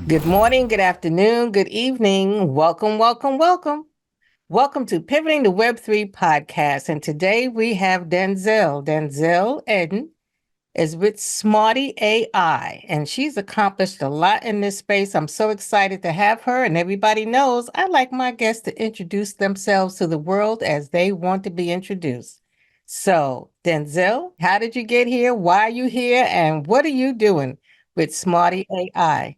Good morning, good afternoon, good evening. Welcome, welcome, welcome. Welcome to Pivoting to Web3 podcast. And today we have Denzil Eden is with Smarty AI, and she's accomplished a lot in this space. I'm so excited to have her, and everybody knows I like my guests to introduce themselves to the world as they want to be introduced. So, Denzil, how did you get here? Why are you here? And what are you doing with Smarty AI?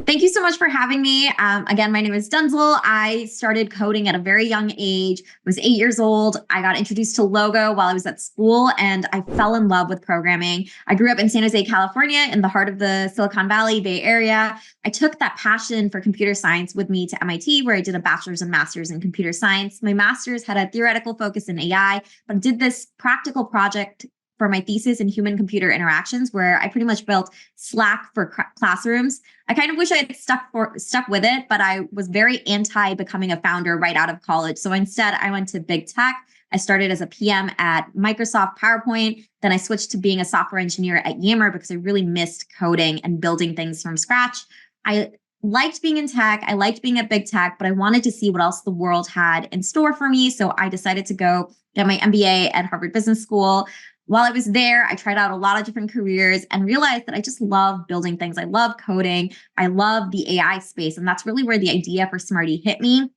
Thank you so much for having me. Again, my name is Denzil. I started coding at a very young age. I was 8 years old. I got introduced to Logo while I was at school, and I fell in love with programming. I grew up in San Jose, California, in the heart of the Silicon Valley Bay Area. I took that passion for computer science with me to MIT, where I did a bachelor's and master's in computer science. My master's had a theoretical focus in AI, but I did this practical project for my thesis in human computer interactions, where I pretty much built Slack for classrooms. I kind of wish I had stuck with it, but I was very anti becoming a founder right out of college. So instead, I went to big tech. I started as a PM at Microsoft PowerPoint. Then I switched to being a software engineer at Yammer because I really missed coding and building things from scratch. I liked being in tech. I liked being at big tech, but I wanted to see what else the world had in store for me. So I decided to go get my MBA at Harvard Business School. While I was there, I tried out a lot of different careers and realized that I just love building things. I love coding. I love the AI space. And that's really where the idea for Smarty hit me.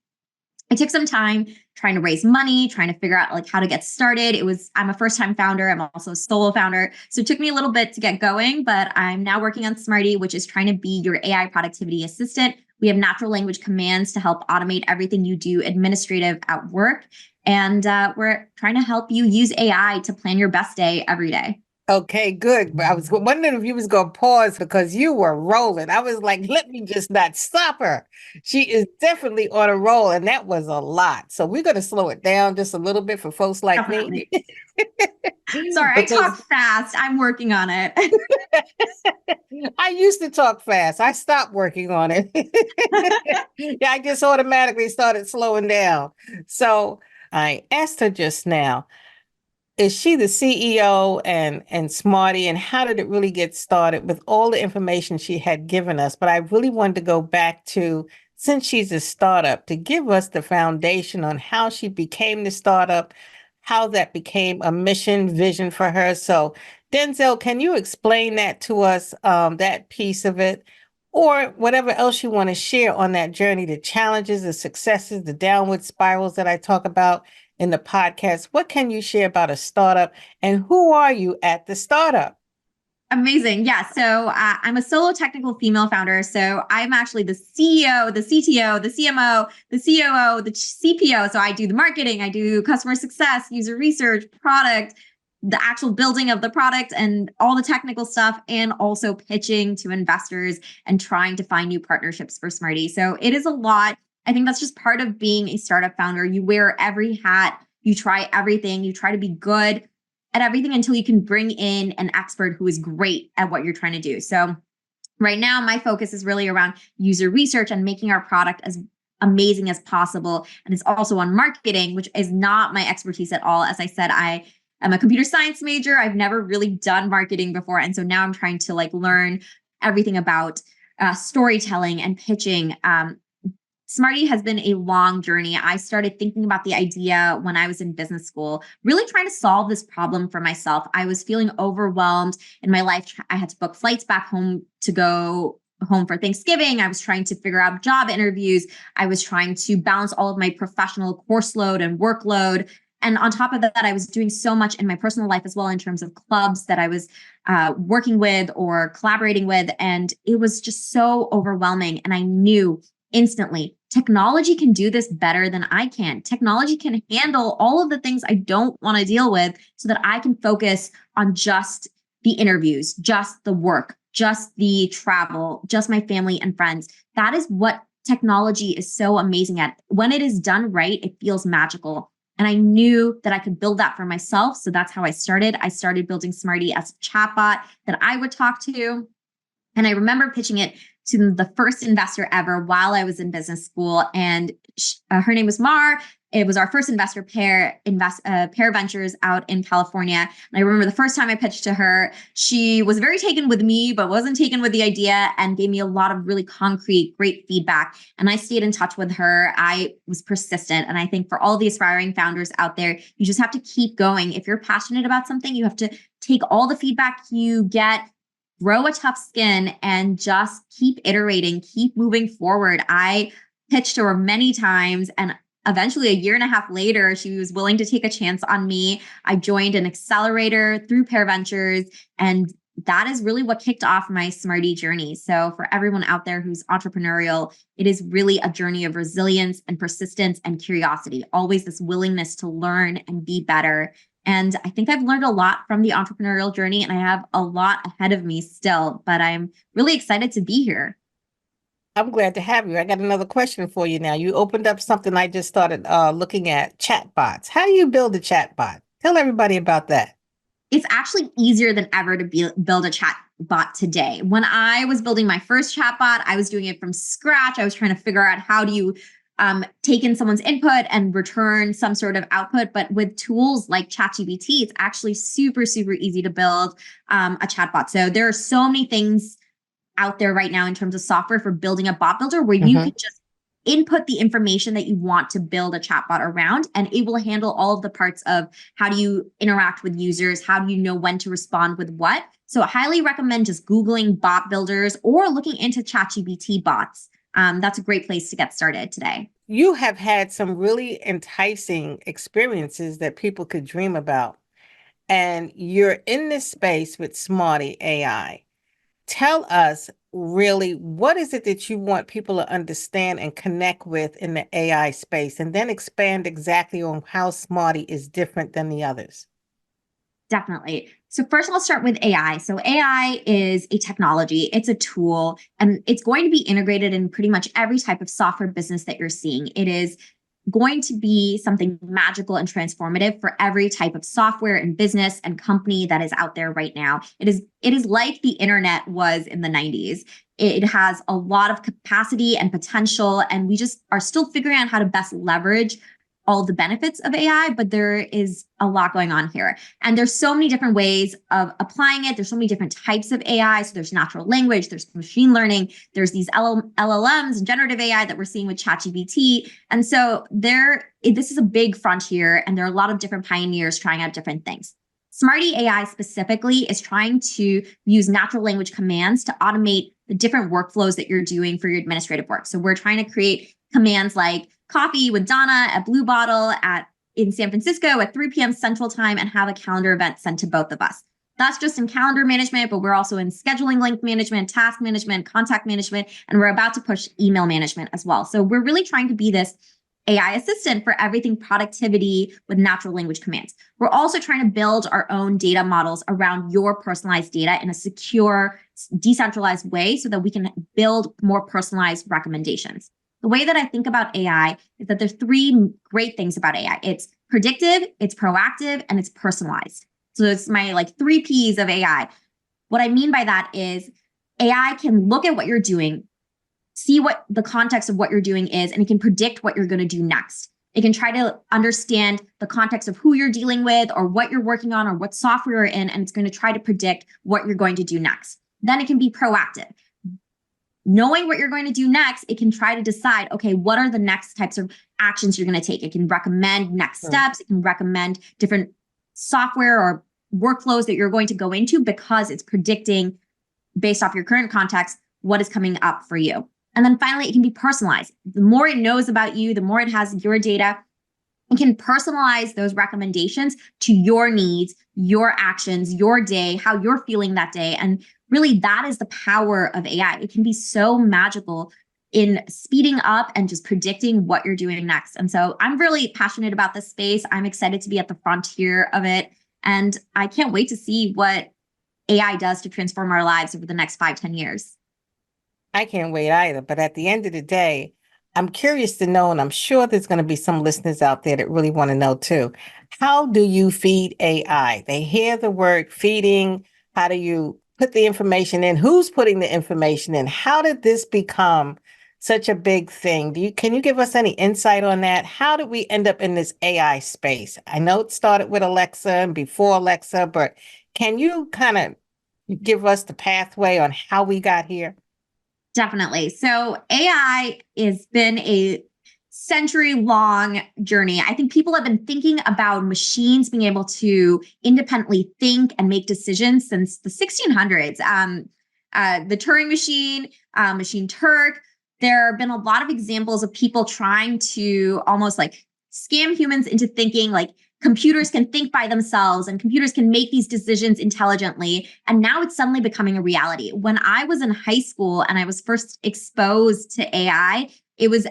I took some time trying to raise money, trying to figure out like how to get started. I'm a first-time founder. I'm also a solo founder. So it took me a little bit to get going, but I'm now working on Smarty, which is trying to be your AI productivity assistant. We have natural language commands to help automate everything you do administrative at work. And we're trying to help you use AI to plan your best day every day. Okay, good. But I was wondering if you was going to pause because you were rolling. I was like, let me just not stop her. She is definitely on a roll, and that was a lot. So we're going to slow it down just a little bit for folks like me. Definitely. Sorry, I Because talk fast. I'm working on it. I used to talk fast. I stopped working on it. Yeah, I just automatically started slowing down. So I asked her just now, is she the CEO and Smarty, and how did it really get started with all the information she had given us? But I really wanted to go back to, since she's a startup, to give us the foundation on how she became the startup, how that became a mission vision for her. So Denzil, can you explain that to us, that piece of it, or whatever else you want to share on that journey, the challenges, the successes, the downward spirals that I talk about in the podcast? What can you share about a startup, and who are you at the startup? Amazing. Yeah. So I'm a solo technical female founder. So I'm actually the CEO, the CTO, the CMO, the COO, the CPO. So I do the marketing, I do customer success, user research, product, the actual building of the product, and all the technical stuff, and also pitching to investors and trying to find new partnerships for Smarty. So it is a lot. I think that's just part of being a startup founder. You wear every hat, you try everything, you try to be good at everything until you can bring in an expert who is great at what you're trying to do. So right now, my focus is really around user research and making our product as amazing as possible. And it's also on marketing, which is not my expertise at all. As I said, I am a computer science major. I've never really done marketing before. And so now I'm trying to like learn everything about storytelling and pitching. Smarty has been a long journey. I started thinking about the idea when I was in business school, really trying to solve this problem for myself. I was feeling overwhelmed in my life. I had to book flights back home to go home for Thanksgiving. I was trying to figure out job interviews. I was trying to balance all of my professional course load and workload. And on top of that, I was doing so much in my personal life as well in terms of clubs that I was working with or collaborating with. And it was just so overwhelming. And I knew instantly technology can do this better than I can. Technology can handle all of the things I don't want to deal with so that I can focus on just the interviews, just the work, just the travel, just my family and friends. That is what technology is so amazing at. When it is done right, it feels magical. And I knew that I could build that for myself. So that's how I started. I started building Smarty as a chatbot that I would talk to. And I remember pitching it to the first investor ever while I was in business school. And her name was Mar. It was our first investor pair, Pair Ventures out in California. And I remember the first time I pitched to her, she was very taken with me, but wasn't taken with the idea, and gave me a lot of really concrete, great feedback. And I stayed in touch with her. I was persistent. And I think for all the aspiring founders out there, you just have to keep going. If you're passionate about something, you have to take all the feedback you get, grow a tough skin, and just keep iterating, keep moving forward. I pitched to her many times, and eventually a year and a half later, she was willing to take a chance on me. I joined an accelerator through Pair Ventures, and that is really what kicked off my Smarty journey. So for everyone out there who's entrepreneurial, it is really a journey of resilience and persistence and curiosity, always this willingness to learn and be better. And I think I've learned a lot from the entrepreneurial journey, and I have a lot ahead of me still, but I'm really excited to be here. I'm glad to have you. I got another question for you now. You opened up something I just started looking at, chatbots. How do you build a chatbot? Tell everybody about that. It's actually easier than ever to build a chat bot today. When I was building my first chat bot, I was doing it from scratch. I was trying to figure out how do you take in someone's input and return some sort of output. But with tools like ChatGPT, it's actually super, super easy to build a chat bot. So there are so many things out there right now in terms of software for building a bot builder where you can just input the information that you want to build a chatbot around, and it will handle all of the parts of how do you interact with users, how do you know when to respond with what. So I highly recommend just Googling bot builders or looking into ChatGPT bots. That's a great place to get started today. You have had some really enticing experiences that people could dream about, and you're in this space with Smarty AI. Tell us really, what is it that you want people to understand and connect with in the AI space, and then expand exactly on how Smarty is different than the others. Definitely. So first, I'll start with AI. So AI is a technology, it's a tool, and it's going to be integrated in pretty much every type of software business that you're seeing. It is going to be something magical and transformative for every type of software and business and company that is out there right now. It is like the internet was in the 90s. It has a lot of capacity and potential, and we just are still figuring out how to best leverage all the benefits of AI, but there is a lot going on here. And there's so many different ways of applying it. There's so many different types of AI. So there's natural language, there's machine learning, there's these LLMs and generative AI that we're seeing with ChatGPT. And so this is a big frontier, and there are a lot of different pioneers trying out different things. Smarty AI specifically is trying to use natural language commands to automate the different workflows that you're doing for your administrative work. So we're trying to create commands like coffee with Donna at Blue Bottle in San Francisco at 3 p.m. Central Time, and have a calendar event sent to both of us. That's just in calendar management, but we're also in scheduling link management, task management, contact management, and we're about to push email management as well. So we're really trying to be this AI assistant for everything productivity with natural language commands. We're also trying to build our own data models around your personalized data in a secure, decentralized way so that we can build more personalized recommendations. The way that I think about AI is that there's three great things about AI. It's predictive, it's proactive, and it's personalized. So it's my three P's of AI. What I mean by that is AI can look at what you're doing, see what the context of what you're doing is, and it can predict what you're going to do next. It can try to understand the context of who you're dealing with or what you're working on or what software you're in, and it's going to try to predict what you're going to do next. Then it can be proactive. Knowing what you're going to do next, it can try to decide, okay, what are the next types of actions you're going to take? It can recommend next steps. It can recommend different software or workflows that you're going to go into because it's predicting based off your current context what is coming up for you. And then finally, it can be personalized. The more it knows about you, the more it has your data, it can personalize those recommendations to your needs, your actions, your day, how you're feeling that day. And really, that is the power of AI. It can be so magical in speeding up and just predicting what you're doing next. And so I'm really passionate about this space. I'm excited to be at the frontier of it. And I can't wait to see what AI does to transform our lives over the next 5-10 years. I can't wait either. But at the end of the day, I'm curious to know, and I'm sure there's going to be some listeners out there that really want to know too. How do you feed AI? They hear the word feeding. How do you put the information in? Who's putting the information in? How did this become such a big thing. Can you give us any insight on that? How did we end up in this AI space? I know it started with Alexa and before Alexa, but can you kind of give us the pathway on how we got here? Definitely. So AI has been a century-long journey. I think people have been thinking about machines being able to independently think and make decisions since the 1600s. The Turing machine, machine Turk. There have been a lot of examples of people trying to almost like scam humans into thinking like computers can think by themselves and computers can make these decisions intelligently. And now it's suddenly becoming a reality. When I was in high school and I was first exposed to AI, it was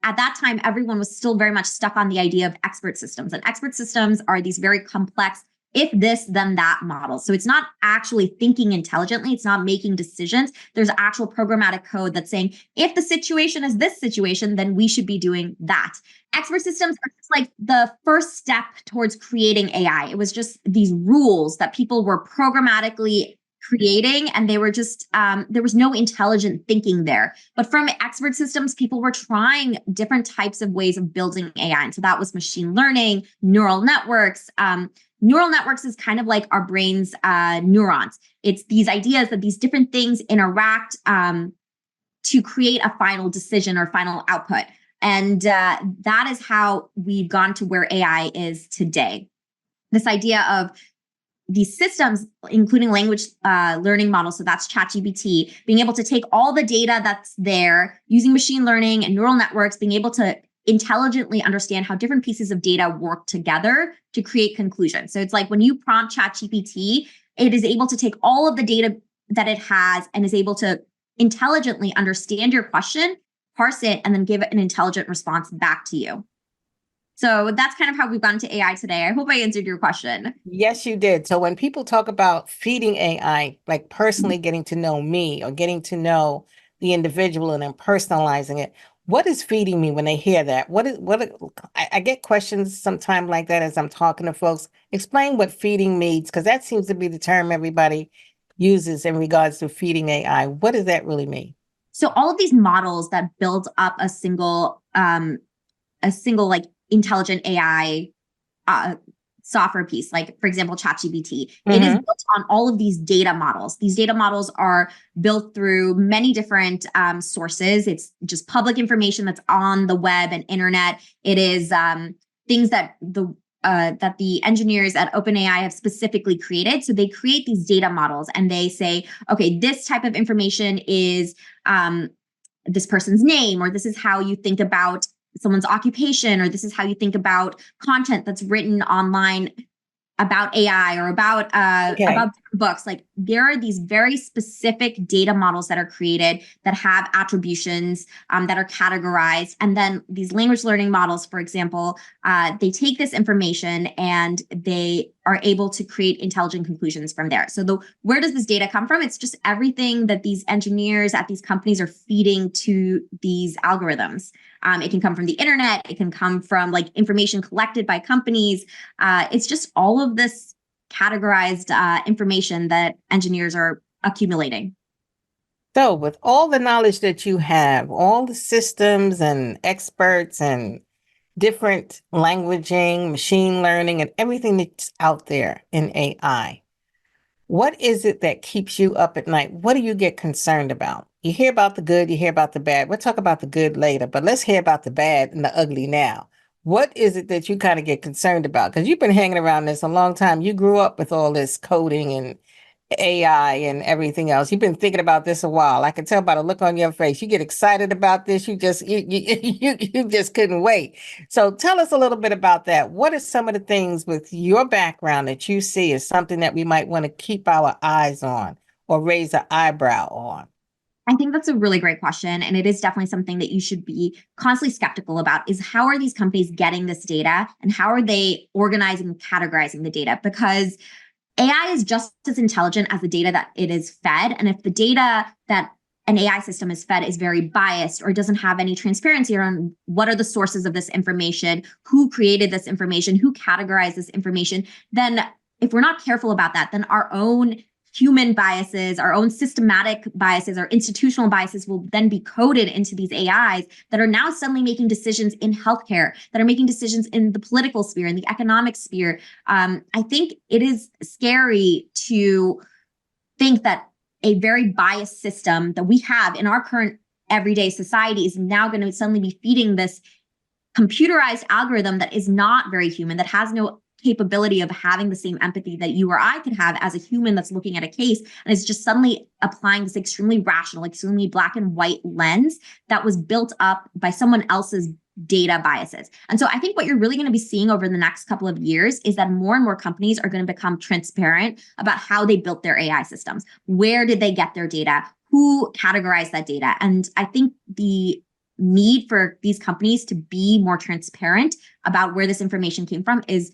at that time, everyone was still very much stuck on the idea of expert systems. And expert systems are these very complex, if this, then that models. So it's not actually thinking intelligently. It's not making decisions. There's actual programmatic code that's saying, if the situation is this situation, then we should be doing that. Expert systems are just like the first step towards creating AI. It was just these rules that people were programmatically creating, and they were just there was no intelligent thinking there. But from expert systems, people were trying different types of ways of building AI. And so that was machine learning, neural networks. Neural networks is kind of like our brain's neurons. It's these ideas that these different things interact to create a final decision or final output. And that is how we've gone to where AI is today. This idea of these systems, including language learning models, so that's ChatGPT, being able to take all the data that's there using machine learning and neural networks, being able to intelligently understand how different pieces of data work together to create conclusions. So it's like when you prompt ChatGPT, it is able to take all of the data that it has and is able to intelligently understand your question, parse it, and then give it an intelligent response back to you. So that's kind of how we've gone to AI today. I hope I answered your question. Yes, you did. So when people talk about feeding AI, like personally getting to know me or getting to know the individual and then personalizing it, what is feeding me when they hear that? I get questions sometimes like that as I'm talking to folks. Explain what feeding means, because that seems to be the term everybody uses in regards to feeding AI. What does that really mean? So all of these models that build up a single like intelligent AI software piece, like for example, ChatGPT, it is built on all of these data models. These data models are built through many different sources. It's just public information that's on the web and internet. It is things that the engineers at OpenAI have specifically created. So they create these data models and they say, okay, this type of information is this person's name, or this is how you think about someone's occupation, or this is how you think about content that's written online about AI or about books. Like there are these very specific data models that are created that have attributions that are categorized. And then these language learning models, for example, they take this information and they are able to create intelligent conclusions from there. So where does this data come from? It's just everything that these engineers at these companies are feeding to these algorithms. It can come from the internet. It can come from like information collected by companies. It's just all of this categorized information that engineers are accumulating. So with all the knowledge that you have, all the systems and experts and different languaging, machine learning, and everything that's out there in AI, what is it that keeps you up at night? What do you get concerned about? You hear about the good, you hear about the bad. We'll talk about the good later, but let's hear about the bad and the ugly now. What is it that you kind of get concerned about? Because you've been hanging around this a long time. You grew up with all this coding and AI and everything else. You've been thinking about this a while. I can tell by the look on your face. You get excited about this. You just couldn't wait. So tell us a little bit about that. What are some of the things with your background that you see as something that we might want to keep our eyes on or raise an eyebrow on? I think that's a really great question. And it is definitely something that you should be constantly skeptical about is how are these companies getting this data and how are they organizing and categorizing the data? Because AI is just as intelligent as the data that it is fed. And if the data that an AI system is fed is very biased or doesn't have any transparency around what are the sources of this information, who created this information, who categorized this information, then if we're not careful about that, then our own human biases, our own systematic biases, our institutional biases will then be coded into these AIs that are now suddenly making decisions in healthcare, that are making decisions in the political sphere, in the economic sphere. I think it is scary to think that a very biased system that we have in our current everyday society is now going to suddenly be feeding this computerized algorithm that is not very human, that has no capability of having the same empathy that you or I could have as a human that's looking at a case, and is just suddenly applying this extremely rational, extremely black and white lens that was built up by someone else's data biases. And so I think what you're really going to be seeing over the next couple of years is that more and more companies are going to become transparent about how they built their AI systems. Where did they get their data? Who categorized that data? And I think the need for these companies to be more transparent about where this information came from is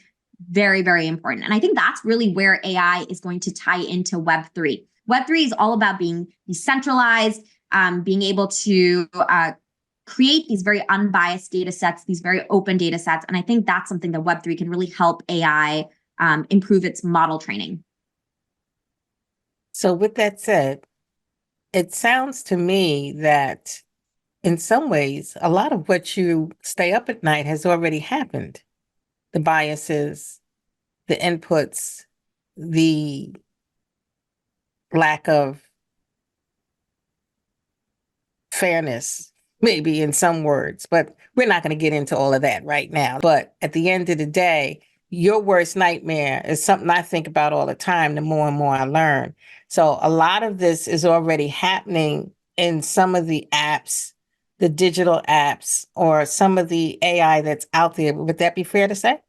very, very important. And I think that's really where AI is going to tie into Web3. Web3 is all about being decentralized, being able to create these very unbiased data sets, these very open data sets. And I think that's something that Web3 can really help AI improve its model training. So with that said, it sounds to me that in some ways, a lot of what you stay up at night has already happened. The biases, the inputs, the lack of fairness, maybe in some words, but we're not going to get into all of that right now. But at the end of the day, your worst nightmare is something I think about all the time, the more and more I learn. So a lot of this is already happening in some of the apps, the digital apps, or some of the AI that's out there. Would that be fair to say?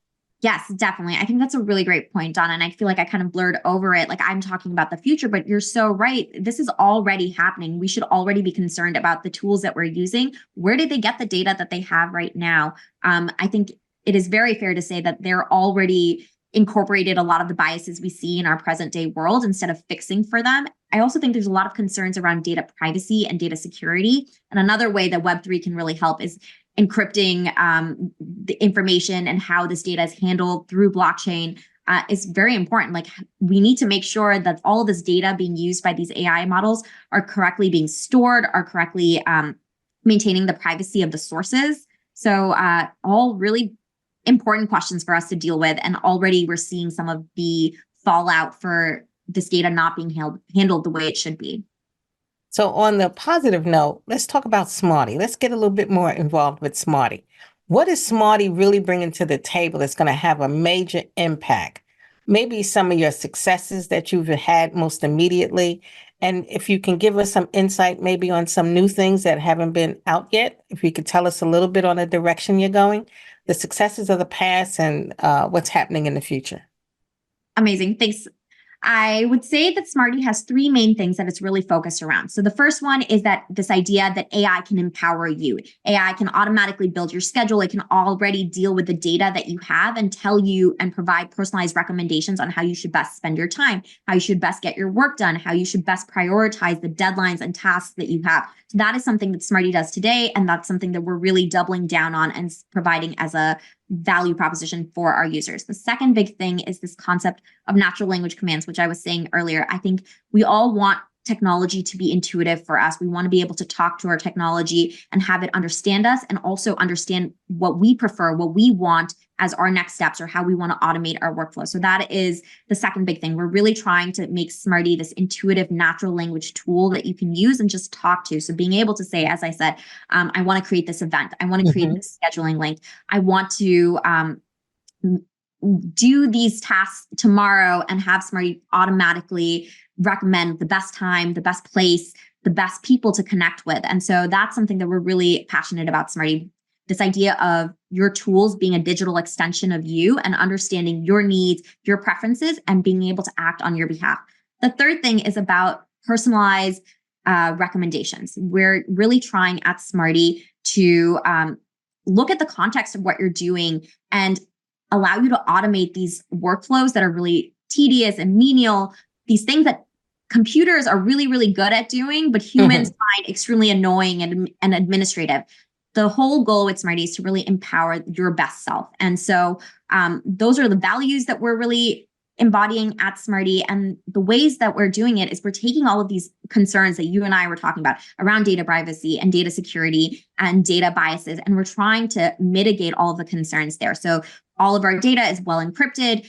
Yes, definitely. I think that's a really great point, Donna. And I feel like I kind of blurred over it. Like I'm talking about the future, but you're so right. This is already happening. We should already be concerned about the tools that we're using. Where did they get the data that they have right now? I think it is very fair to say that they're already incorporated a lot of the biases we see in our present day world instead of fixing for them. I also think there's a lot of concerns around data privacy and data security. And another way that Web3 can really help is encrypting the information and how this data is handled through blockchain is very important. Like we need to make sure that all of this data being used by these AI models are correctly being stored, are correctly maintaining the privacy of the sources. So all really important questions for us to deal with. And already we're seeing some of the fallout for this data not being handled the way it should be. So on the positive note, let's talk about Smarty. Let's get a little bit more involved with Smarty. What is Smarty really bringing to the table that's going to have a major impact? Maybe some of your successes that you've had most immediately. And if you can give us some insight maybe on some new things that haven't been out yet, if you could tell us a little bit on the direction you're going, the successes of the past and what's happening in the future. Amazing. Thanks. I would say that Smarty has three main things that it's really focused around. So the first one is that this idea that AI can empower you. AI can automatically build your schedule. It can already deal with the data that you have and tell you and provide personalized recommendations on how you should best spend your time, how you should best get your work done, how you should best prioritize the deadlines and tasks that you have. So that is something that Smarty does today. And that's something that we're really doubling down on and providing as a value proposition for our users. The second big thing is this concept of natural language commands, which I was saying earlier. I think we all want technology to be intuitive for us. We want to be able to talk to our technology and have it understand us and also understand what we prefer, what we want as our next steps or how we want to automate our workflow. So that is the second big thing. We're really trying to make Smarty this intuitive natural language tool that you can use and just talk to. So being able to say, as I said, I want to create this event. I want to create this scheduling link. I want to do these tasks tomorrow and have Smarty automatically recommend the best time, the best place, the best people to connect with. And so that's something that we're really passionate about Smarty. This idea of your tools being a digital extension of you and understanding your needs, your preferences, and being able to act on your behalf. The third thing is about personalized recommendations. We're really trying at Smarty to look at the context of what you're doing and allow you to automate these workflows that are really tedious and menial, these things that computers are really, really good at doing, but humans find extremely annoying and administrative. The whole goal with Smarty is to really empower your best self. And so those are the values that we're really embodying at Smarty. And the ways that we're doing it is we're taking all of these concerns that you and I were talking about around data privacy and data security and data biases, and we're trying to mitigate all of the concerns there. So all of our data is well encrypted.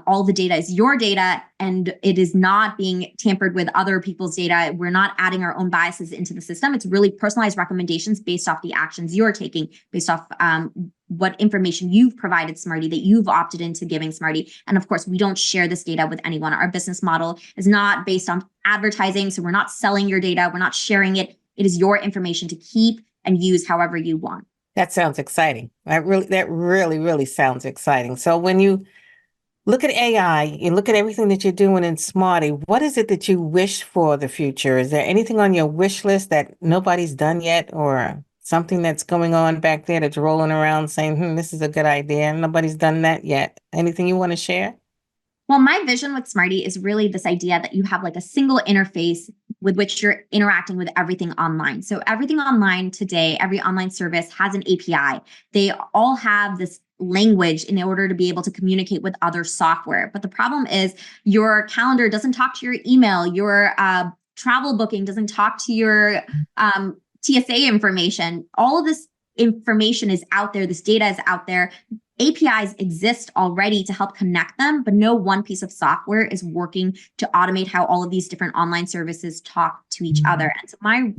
All the data is your data, and it is not being tampered with other people's data. We're not adding our own biases into the system. It's really personalized recommendations based off the actions you're taking, based off what information you've provided Smarty, that you've opted into giving Smarty. And of course, we don't share this data with anyone. Our business model is not based on advertising. So we're not selling your data. We're not sharing it. It is your information to keep and use however you want. That sounds exciting. That really sounds exciting. So when you look at AI and look at everything that you're doing in Smarty, what is it that you wish for the future? Is there anything on your wish list that nobody's done yet, or something that's going on back there that's rolling around saying, this is a good idea? Nobody's done that yet. Anything you want to share? Well, my vision with Smarty is really this idea that you have like a single interface with which you're interacting with everything online. So everything online today, every online service has an API. They all have this language in order to be able to communicate with other software. But the problem is your calendar doesn't talk to your email, your travel booking doesn't talk to your TSA information. All of this information is out there. This data is out there. APIs exist already to help connect them, but no one piece of software is working to automate how all of these different online services talk to each other. And so my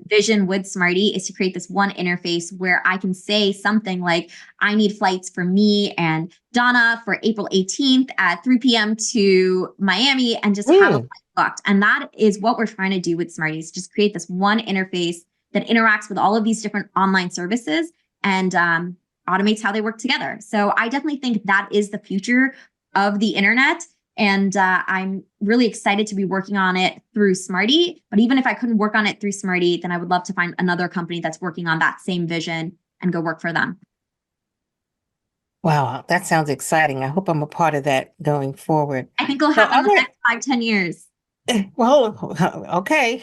vision with Smarty is to create this one interface where I can say something like, I need flights for me and Donna for April 18th at 3 p.m. to Miami, and just have a flight booked. And that is what we're trying to do with Smarty, is just create this one interface that interacts with all of these different online services and automates how they work together. So I definitely think that is the future of the internet. And I'm really excited to be working on it through Smarty. But even if I couldn't work on it through Smarty, then I would love to find another company that's working on that same vision and go work for them. Wow, that sounds exciting. I hope I'm a part of that going forward. I think it'll happen in the next 5-10 years. Well, okay.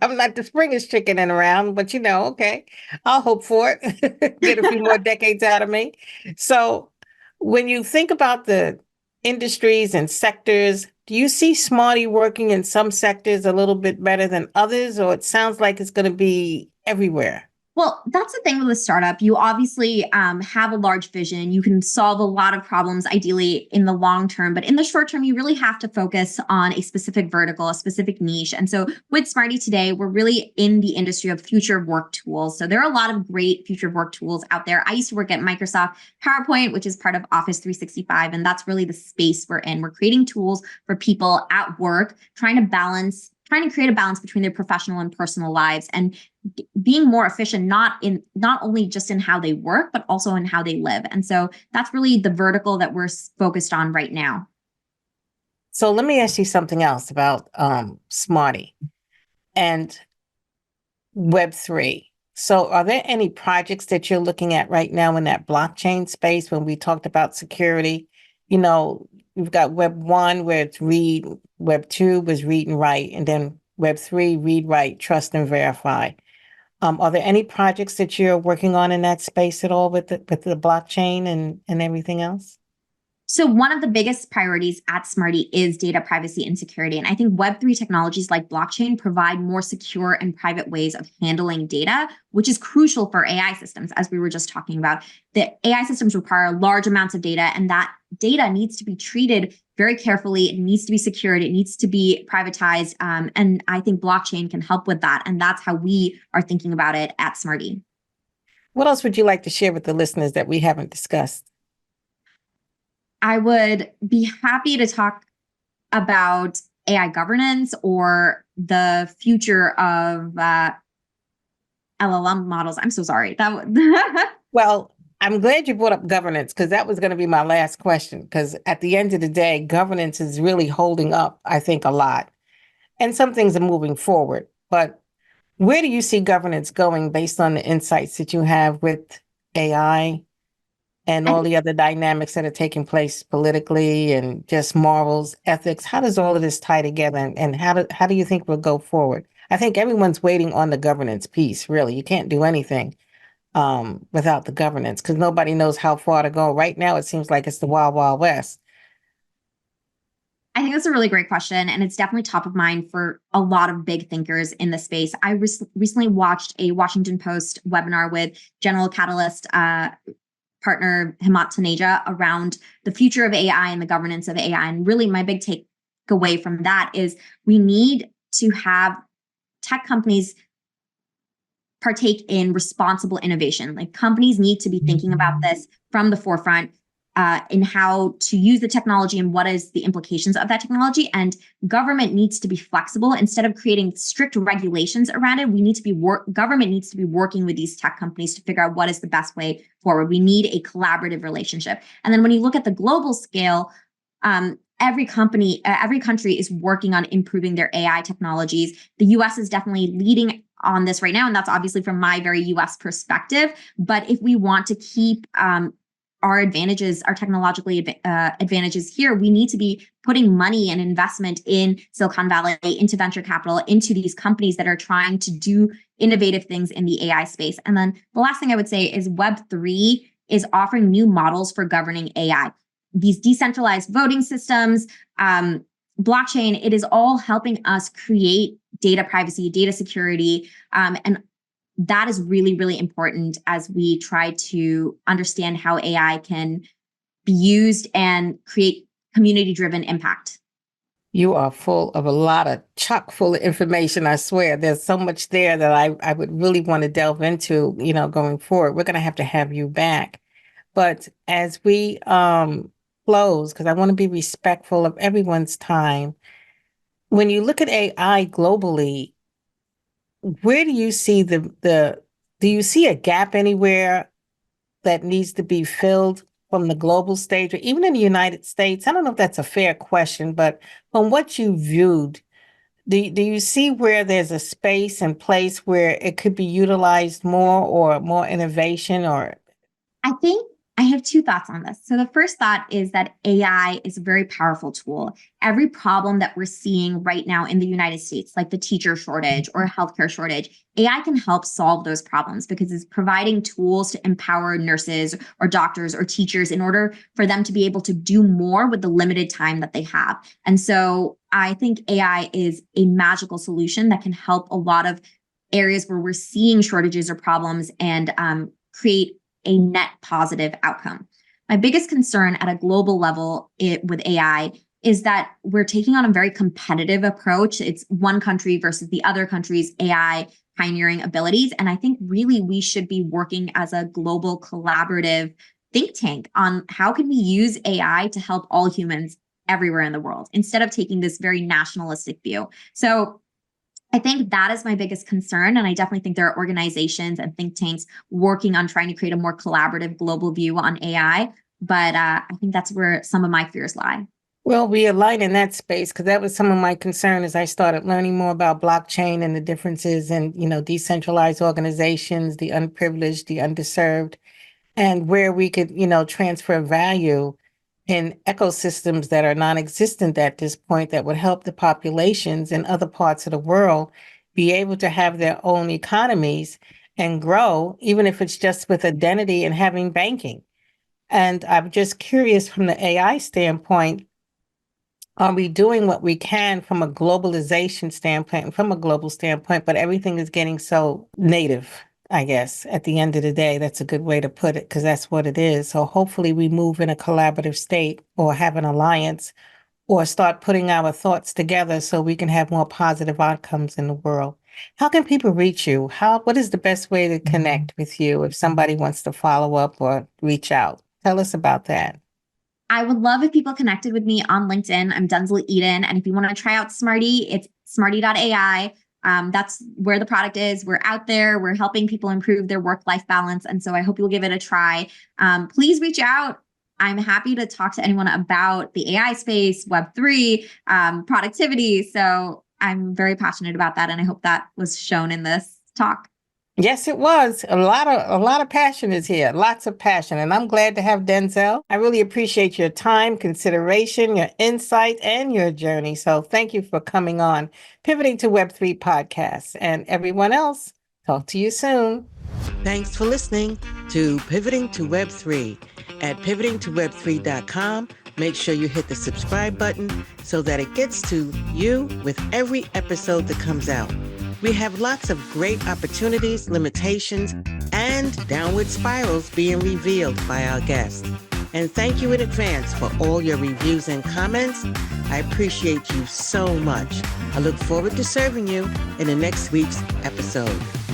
I'm not the springest chicken in around, but okay. I'll hope for it. Get a few more decades out of me. So when you think about the industries and sectors, do you see Smarty working in some sectors a little bit better than others, or it sounds like it's going to be everywhere? Well, that's the thing with a startup. You obviously have a large vision. You can solve a lot of problems, ideally, in the long term. But in the short term, you really have to focus on a specific vertical, a specific niche. And so with Smarty today, we're really in the industry of future of work tools. So there are a lot of great future of work tools out there. I used to work at Microsoft PowerPoint, which is part of Office 365. And that's really the space we're in. We're creating tools for people at work, trying to create a balance between their professional and personal lives, and being more efficient, not only just in how they work, but also in how they live. And so that's really the vertical that we're focused on right now. So let me ask you something else about Smarty and Web3. So are there any projects that you're looking at right now in that blockchain space? When we talked about security, we've got Web 1 where it's read, Web 2 was read and write, and then Web 3, read, write, trust, and verify. Are there any projects that you're working on in that space at all with the blockchain and everything else? So one of the biggest priorities at Smarty is data privacy and security. And I think Web3 technologies like blockchain provide more secure and private ways of handling data, which is crucial for AI systems, as we were just talking about. The AI systems require large amounts of data, and that data needs to be treated very carefully. It needs to be secured. It needs to be privatized. And I think blockchain can help with that. And that's how we are thinking about it at Smarty. What else would you like to share with the listeners that we haven't discussed? I would be happy to talk about AI governance or the future of LLM models. I'm so sorry. Well, I'm glad you brought up governance, because that was going to be my last question. Because at the end of the day, governance is really holding up, I think, a lot. And some things are moving forward. But where do you see governance going based on the insights that you have with AI and all the other dynamics that are taking place politically and just morals, ethics? How does all of this tie together, and how do you think we'll go forward? I think everyone's waiting on the governance piece, really. You can't do anything without the governance, because nobody knows how far to go. Right now, it seems like it's the wild, wild west. I think that's a really great question. And it's definitely top of mind for a lot of big thinkers in the space. I recently watched a Washington Post webinar with General Catalyst partner Himat Taneja around the future of AI and the governance of AI. And really my big takeaway from that is we need to have tech companies partake in responsible innovation. Like companies need to be thinking about this from the forefront in how to use the technology and what is the implications of that technology. And government needs to be flexible. Instead of creating strict regulations around it, we need to be government needs to be working with these tech companies to figure out what is the best way forward. We need a collaborative relationship. And then when you look at the global scale, every country is working on improving their AI technologies. The US is definitely leading on this right now. And that's obviously from my very US perspective. But if we want to keep our advantages, our technologically advantages here, we need to be putting money and investment in Silicon Valley, into venture capital, into these companies that are trying to do innovative things in the AI space. And then the last thing I would say is Web3 is offering new models for governing AI. These decentralized voting systems, blockchain, it is all helping us create data privacy, data security, and that is really, really important as we try to understand how AI can be used and create community-driven impact. You are full of a lot of chock full of information. I swear there's so much there that I would really want to delve into, going forward. We're going to have you back. But as we close, because I want to be respectful of everyone's time, when you look at AI globally, where do you see do you see a gap anywhere that needs to be filled from the global stage or even in the United States? I don't know if that's a fair question, but from what you viewed, do you see where there's a space and place where it could be utilized more or more innovation? Or I think I have two thoughts on this. So the first thought is that AI is a very powerful tool. Every problem that we're seeing right now in the United States, like the teacher shortage or healthcare shortage, AI can help solve those problems because it's providing tools to empower nurses or doctors or teachers in order for them to be able to do more with the limited time that they have. And so I think AI is a magical solution that can help a lot of areas where we're seeing shortages or problems and create a net positive outcome. My biggest concern at a global level with AI is that we're taking on a very competitive approach. It's one country versus the other country's AI pioneering abilities. And I think really we should be working as a global collaborative think tank on how can we use AI to help all humans everywhere in the world instead of taking this very nationalistic view. So I think that is my biggest concern. And I definitely think there are organizations and think tanks working on trying to create a more collaborative global view on AI. But I think that's where some of my fears lie. Well, we align in that space because that was some of my concern as I started learning more about blockchain and the differences in, decentralized organizations, the unprivileged, the underserved, and where we could, transfer value in ecosystems that are non-existent at this point that would help the populations in other parts of the world be able to have their own economies and grow, even if it's just with identity and having banking. And I'm just curious from the AI standpoint, are we doing what we can from a globalization standpoint and from a global standpoint, but everything is getting so native? I guess at the end of the day, that's a good way to put it because that's what it is. So hopefully we move in a collaborative state or have an alliance or start putting our thoughts together so we can have more positive outcomes in the world. How can people reach you? What is the best way to connect with you if somebody wants to follow up or reach out? Tell us about that. I would love if people connected with me on LinkedIn. I'm Denzil Eden. And if you want to try out Smarty, it's smarty.ai. That's where the product is. We're out there. We're helping people improve their work-life balance. And so I hope you'll give it a try. Please reach out. I'm happy to talk to anyone about the AI space, Web3, productivity. So I'm very passionate about that. And I hope that was shown in this talk. Yes, it was. A lot of passion is here. Lots of passion. And I'm glad to have Denzil. I really appreciate your time, consideration, your insight, and your journey. So thank you for coming on Pivoting to Web3 podcast. And everyone else, talk to you soon. Thanks for listening to Pivoting to Web3 at pivotingtoweb3.com. Make sure you hit the subscribe button so that it gets to you with every episode that comes out. We have lots of great opportunities, limitations, and downward spirals being revealed by our guests. And thank you in advance for all your reviews and comments. I appreciate you so much. I look forward to serving you in the next week's episode.